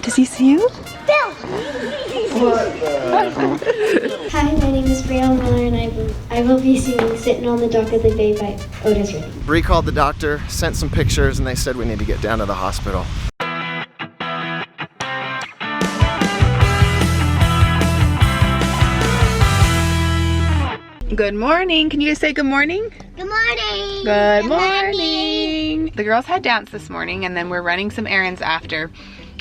Does he see you? Bill! Hi, my name is Brielle Miller and I will be singing Sitting on the Dock of the Bay by Otis Redding. Bree called the doctor, sent some pictures, and they said we need to get down to the hospital. Good morning. Can you just say good morning? Good morning! Good morning. The girls had dance this morning and then we're running some errands after.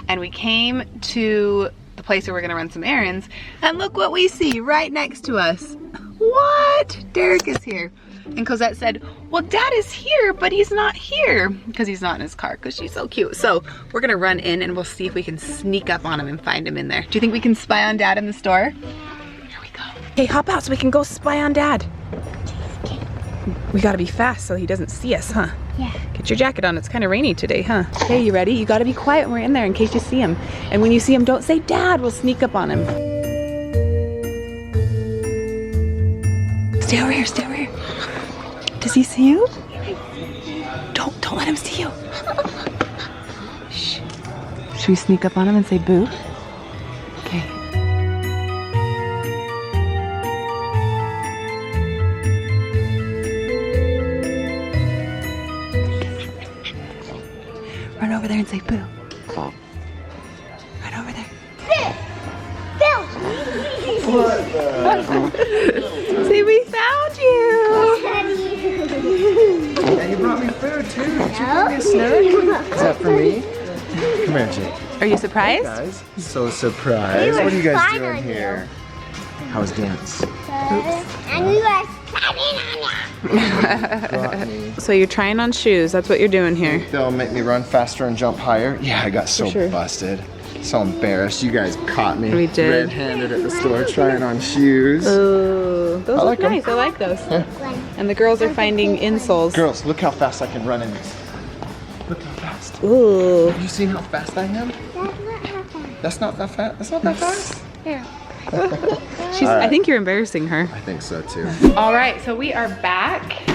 And we came to the place where we're gonna run some errands and look what we see right next to us. What? Derek is here. And Cosette said, well, Dad is here, but he's not here because he's not in his car because she's so cute. So we're gonna run in and we'll see if we can sneak up on him and find him in there. Do you think we can spy on Dad in the store? Here we go. Hey, hop out so we can go spy on Dad. We gotta be fast so he doesn't see us, huh? Yeah. Get your jacket on, it's kind of rainy today, huh? Okay, you ready? You gotta be quiet when we're in there in case you see him. And when you see him, don't say Dad, we'll sneak up on him. Stay over here, stay over here. Does he see you? Don't let him see you. Shh. Should we sneak up on him and say boo? Okay. Run over there and say boo. Run over there. Bill! What the? See, we found you. And you brought me food too. Did you bring me a snack? Is that for me? Come here, Jake. Are you surprised? Guys, so surprised. What are you guys doing here? How was dance? And we were Brought me. So you're trying on shoes, that's what you're doing here. They'll make me run faster and jump higher. Yeah, I got so sure. busted. So embarrassed. You guys caught me We did. red-handed at the store trying on shoes. Oh, those I like look 'em. nice, I like those. Yeah. And the girls are finding insoles. Girls, look how fast I can run in this. Look how fast. Ooh. Have you seen how fast I am? That's not that fast. That's not that fast. Yeah. She's, All right. I think you're embarrassing her. I think so too. All right, so we are back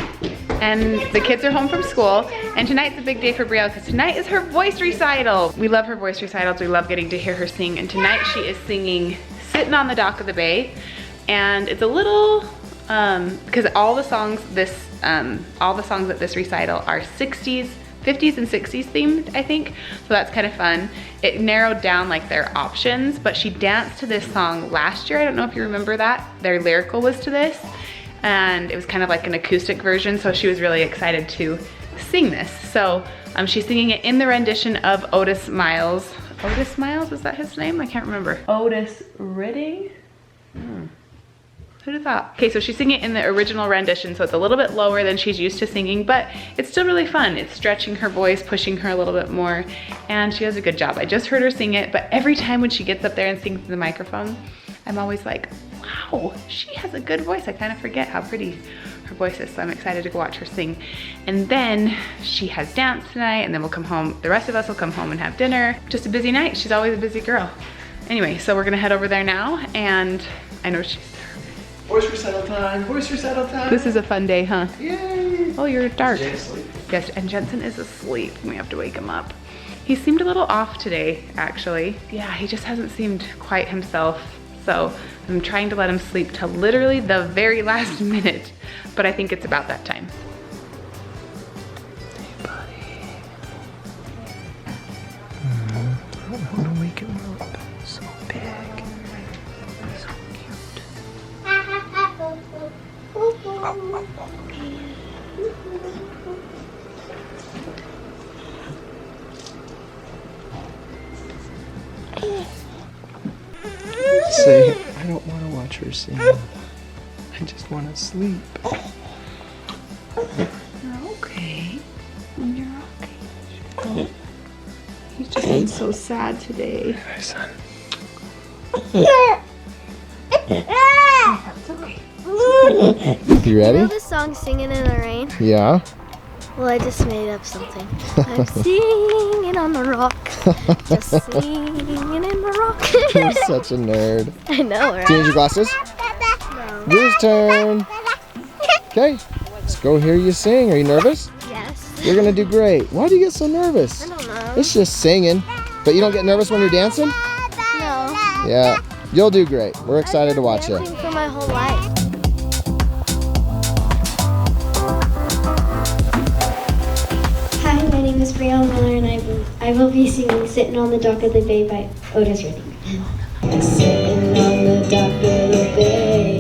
and the kids are home from school and tonight's a big day for Brielle because tonight is her voice recital. We love her voice recitals. We love getting to hear her sing and tonight she is singing Sitting on the Dock of the Bay and it's a little, because all the songs at this recital are 60s, 50s and 60s themed, I think. So that's kind of fun. It narrowed down like their options, but she danced to this song last year. I don't know if you remember that. Their lyrical was to this, and it was kind of like an acoustic version, so she was really excited to sing this. So she's singing it in the rendition of Otis Miles. Otis Miles, is that his name? I can't remember. Otis Redding? Who'd have thought? Okay, so she's singing it in the original rendition, so it's a little bit lower than she's used to singing, but it's still really fun. It's stretching her voice, pushing her a little bit more, and she does a good job. I just heard her sing it, but every time when she gets up there and sings to the microphone, I'm always like, wow, she has a good voice. I kind of forget how pretty her voice is, so I'm excited to go watch her sing. And then she has dance tonight, and then we'll come home. The rest of us will come home and have dinner. Just a busy night. She's always a busy girl. Anyway, so we're gonna head over there now, and I know she's Voice recital time. Voice recital time. This is a fun day, huh? Yay. Oh, you're dark. Jay's asleep. Yes, and Jensen is asleep. We have to wake him up. He seemed a little off today, actually. Yeah, he just hasn't seemed quite himself. So I'm trying to let him sleep till literally the very last minute, but I think it's about that time. Hey, buddy. I want to wake him up. So big. So cute. Say, I don't want to watch her sing. I just want to sleep. You're okay. You're okay. He's just been so sad today. Hey, son. That's okay. You ready? You know this song, Singing in the Rain? Yeah. Well, I just made up something. I'm singing on the rock. Just singing in the rock. You're such a nerd. I know, right? Do you need your glasses? No. Drew's turn. Okay, let's go hear you sing. Are you nervous? Yes. You're gonna do great. Why do you get so nervous? I don't know. It's just singing. But you don't get nervous when you're dancing? No. Yeah, you'll do great. We're excited to watch you. I've been dancing for my whole life. Hi, my name is Brielle Miller, and I will be singing "Sitting on the Dock of the Bay" by Otis Redding. Sitting on the dock of the bay.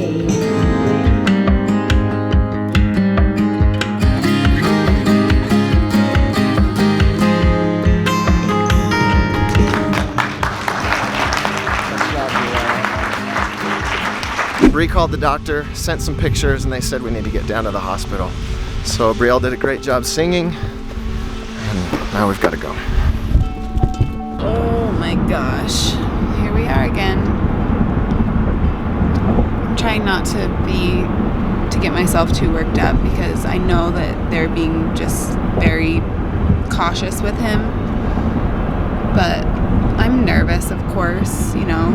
Bree called the doctor, sent some pictures, and they said we need to get down to the hospital. So Brielle did a great job singing, and now we've got to go. Oh my gosh. Here we are again. I'm trying not to get myself too worked up because I know that they're being just very cautious with him. But I'm nervous, of course, you know.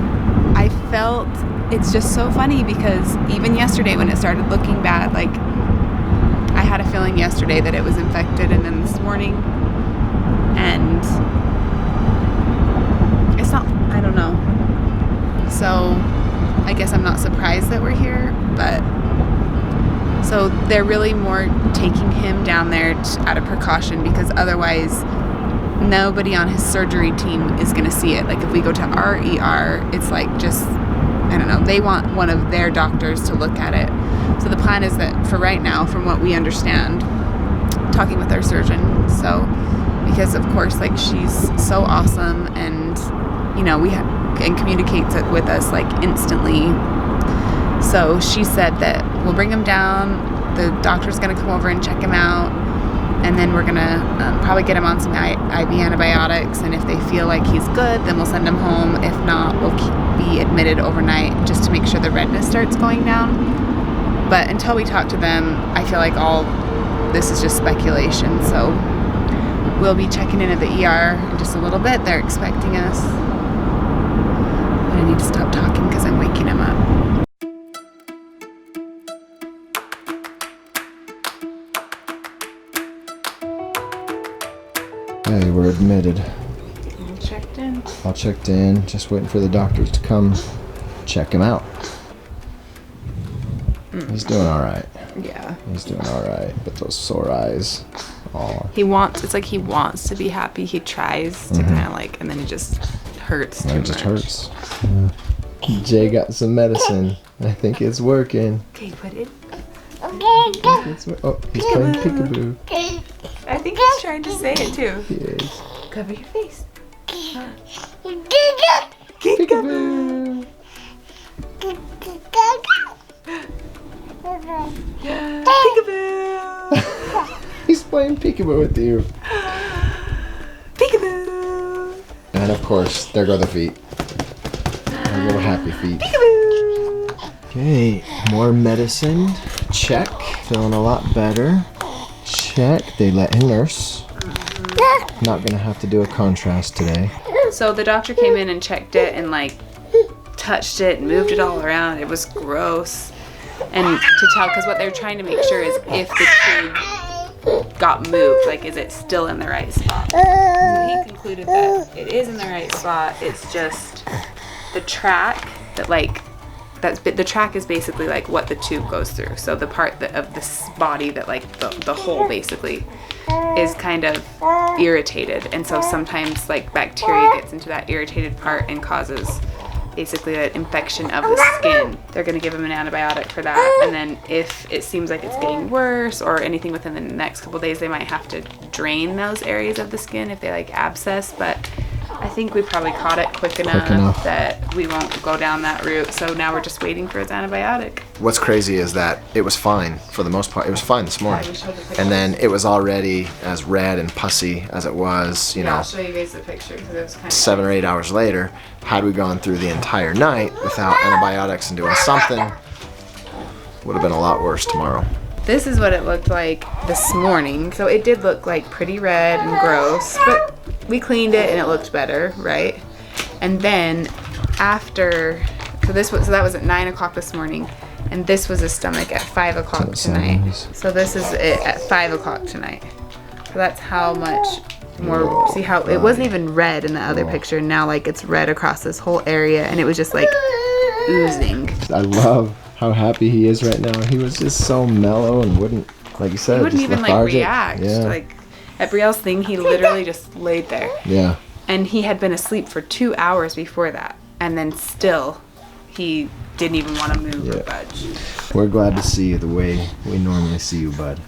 I felt it's just so funny because even yesterday when it started looking bad, like I had a feeling yesterday that it was infected, and then this morning, and it's not, I don't know. So I guess I'm not surprised that we're here, but so they're really more taking him down there out of precaution because otherwise nobody on his surgery team is going to see it. Like if we go to our ER, it's like just, I don't know, they want one of their doctors to look at it. So the plan is that for right now, from what we understand, talking with our surgeon, so because of course like she's so awesome and you know and communicates it with us like instantly. So she said that we'll bring him down, the doctor's going to come over and check him out, and then we're gonna probably get him on some IV antibiotics, and if they feel like he's good, then we'll send him home. If not, we'll be admitted overnight just to make sure the redness starts going down. But until we talk to them, I feel like all this is just speculation. So we'll be checking in at the ER in just a little bit. They're expecting us. But I need to stop talking because I'm waking him up. Hey, we're admitted. Checked in. All checked in, just waiting for the doctors to come check him out. He's doing all right. Yeah. He's doing all right, but those sore eyes. Oh. It's like he wants to be happy. He tries to kind of like, and then it just hurts too much. It just hurts. Jay got some medicine. I think it's working. Okay, put it. Oh, he's playing peekaboo. I think he's trying to say it too. He is. Cover your face. Peekaboo. Peekaboo. He's playing peekaboo with you. Peekaboo. And of course, there go the feet. Our little happy feet. Peekaboo. Okay, more medicine. Check. Feeling a lot better. Check. They let him nurse. Not gonna have to do a contrast today. So the doctor came in and checked it and like touched it and moved it all around. It was gross. And to tell, because what they're trying to make sure is if the tube got moved, like is it still in the right spot? So he concluded that it is in the right spot. It's just the track that like, the track is basically like what the tube goes through. So the part of this body that like the hole basically is kind of irritated, and so sometimes like bacteria gets into that irritated part and causes basically an infection of the skin. They're going to give him an antibiotic for that, and then if it seems like it's getting worse or anything within the next couple days, they might have to drain those areas of the skin if they like abscess. But I think we probably caught it quick enough that we won't go down that route. So now we're just waiting for his antibiotic. What's crazy is that it was fine for the most part. It was fine this morning. And then it was already as red and pussy as it was, you know. I'll show you guys the picture because it was kind of 7 or 8 hours later. Had we gone through the entire night without antibiotics and doing something, would have been a lot worse tomorrow. This is what it looked like this morning. So it did look like pretty red and gross, but we cleaned it and it looked better, right? And then after, so that was at 9 o'clock this morning, and this was his stomach at 5 o'clock tonight. So this is it at 5 o'clock tonight. So that's how much more, see how it wasn't even red in the other picture. Now like it's red across this whole area, and it was just like oozing. I love how happy he is right now. He was just so mellow and wouldn't, like you said, He wouldn't just even like lethargic. react. Yeah. Like at Brielle's thing, he literally just laid there. Yeah. And he had been asleep for 2 hours before that, and then still he didn't even want to move or budge. We're glad to see you the way we normally see you, bud.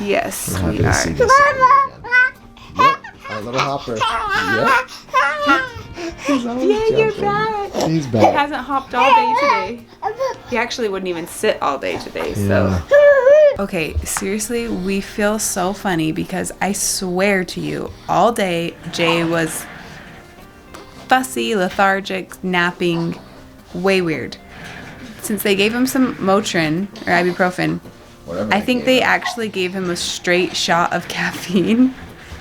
Yes, We're happy we to see are. this again. Yep, our little hopper. Yep. He's always You're jumping. back. He's He back. hasn't hopped all day today. He actually wouldn't even sit all day today, so. Yeah. Okay, seriously, we feel so funny because I swear to you, all day Jay was fussy, lethargic, napping, way weird. Since they gave him some Motrin or ibuprofen, Whatever I think they actually gave him a straight shot of caffeine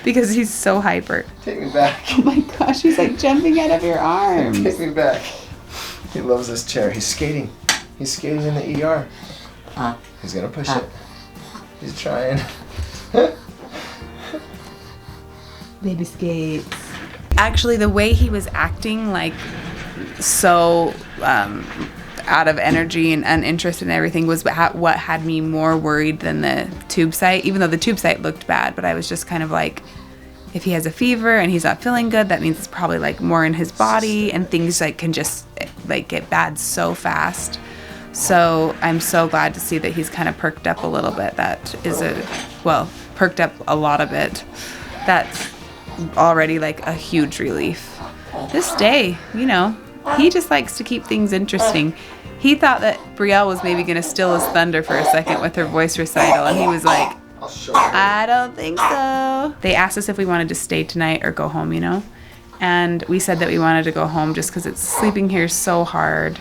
because he's so hyper. Take me back. Oh my gosh, he's like jumping out of your arms. Take me back. He loves this chair. He's skating. He's skating in the ER. He's gonna push it. He's trying. Baby skates. Actually, the way he was acting, like, so out of energy and uninterested in everything was what had me more worried than the tube site, even though the tube site looked bad. But I was just kind of like, if he has a fever and he's not feeling good, that means it's probably like more in his body, and things like can just like get bad so fast. So I'm so glad to see that he's kind of perked up a little bit. That is perked up a lot of it. That's already like a huge relief. This day, you know, he just likes to keep things interesting. He thought that Brielle was maybe going to steal his thunder for a second with her voice recital, and he was like, I don't think so. They asked us if we wanted to stay tonight or go home, you know, and we said that we wanted to go home just because sleeping here is so hard.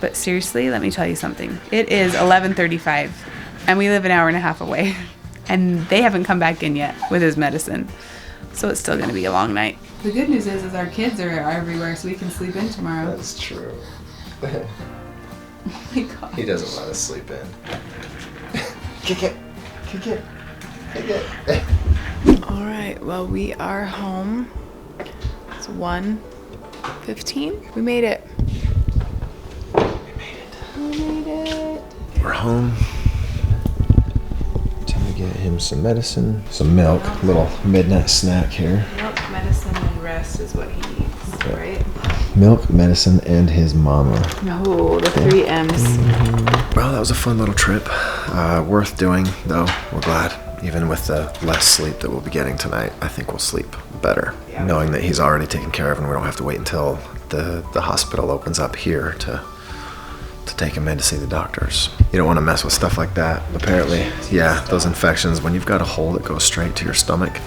But seriously, let me tell you something. It is 11:35, and we live an hour and a half away, and they haven't come back in yet with his medicine. So it's still going to be a long night. The good news is our kids are everywhere, so we can sleep in tomorrow. That's true. Oh my God. He doesn't want to sleep in. Kick it. Kick it. Kick it. All right, well, we are home. It's 1:15. We made it. We made it. We're home. Time to get him some medicine, some milk, little midnight snack here. Milk, medicine, and rest is what he needs, right? Milk, medicine, and his mama. No, the 3 M's. Well, that was a fun little trip. Worth doing, though. We're glad. Even with the less sleep that we'll be getting tonight, I think we'll sleep better. Yeah. Knowing that he's already taken care of and we don't have to wait until the hospital opens up here to take him in to see the doctors. You don't want to mess with stuff like that. Apparently, yeah, those infections, when you've got a hole that goes straight to your stomach,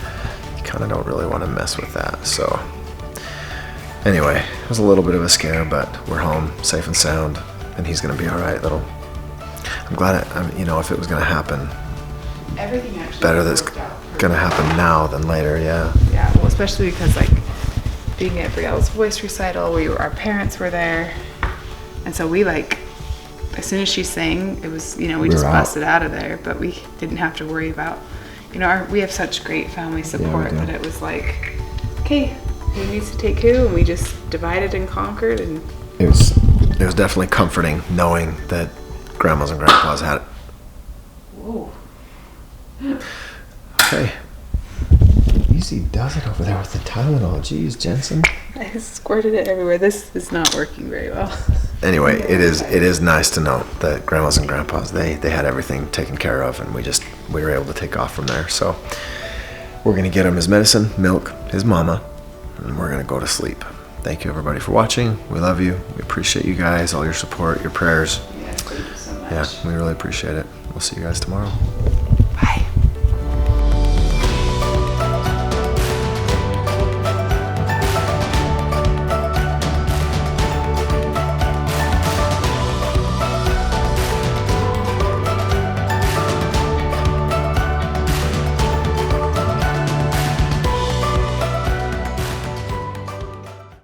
you kind of don't really want to mess with that. So anyway, it was a little bit of a scare, but we're home safe and sound, and he's going to be all right. I'm glad, you know, if it was going to happen, Everything actually better that's worked out going to happen now than later, yeah. Yeah, well, especially because like being at Brielle's voice recital, our parents were there, and so we like, as soon as she sang, it was, you know, we just We're out. busted out of there, but we didn't have to worry about, you know, we have such great family support do. that it was like, okay, who needs to take who, and we just divided and conquered, and It was definitely comforting knowing that grandmas and grandpas had it. whoa. Okay. Easy does it over there with the Tylenol. Jeez, Jensen. I squirted it everywhere. This is not working very well. Anyway, it is nice to know that grandmas and grandpas, they had everything taken care of, and we were able to take off from there. So we're going to get him his medicine, milk, his mama, and we're going to go to sleep. Thank you everybody for watching. We love you. We appreciate you guys, all your support, your prayers. Yes, thank you so much. Yeah, we really appreciate it. We'll see you guys tomorrow.